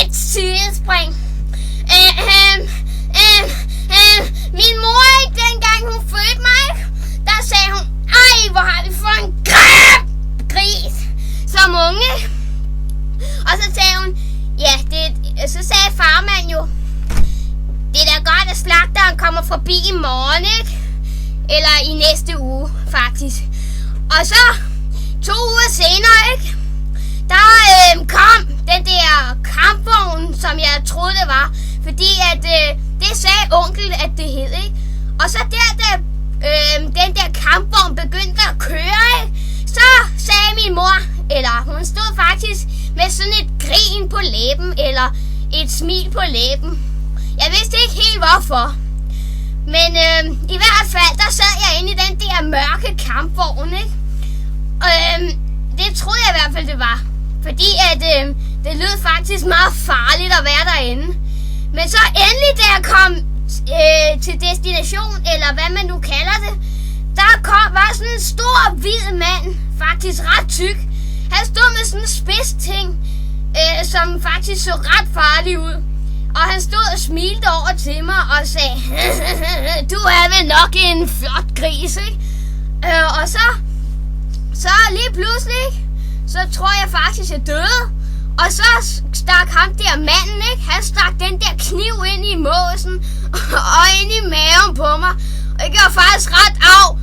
et sidespring. Min mor, ikke dengang hun fødte mig, der sagde hun, ej, hvor har vi fået en gris som unge. Og så sagde hun, ja, så sagde farmand jo, det er da godt, at slagteren kommer forbi i morgen, ikke? Eller i næste uge, faktisk. Og så 2 uger senere, ikke? Der kom den der kampvogn, som jeg troede det var. Fordi at det sagde onkel, at det hed, ikke? Og så da den der kampvogn begyndte at køre, ikke? Så sagde min mor, eller hun stod faktisk med sådan et grin på læben, eller et smil på læben. Jeg vidste ikke helt hvorfor. Men i hvert fald, der sad jeg inde i den der mørke kampvogn, ikke? Det troede jeg i hvert fald, det var. Fordi at det lød faktisk meget farligt at være derinde. Men så endelig, da jeg kom til destination, eller hvad man nu kalder det, var sådan en stor, hvid mand, faktisk ret tyk. Han stod med sådan en spids ting, som faktisk så ret farlig ud. Og han stod og smilte over til mig og sagde, du er vel nok en flot gris, ikke? Og så lige pludselig, så tror jeg faktisk, jeg døde. Og så stak ham der manden, ikke? Han stak den der kniv ind i måsen og ind i maven på mig. Og det gjorde faktisk ret af.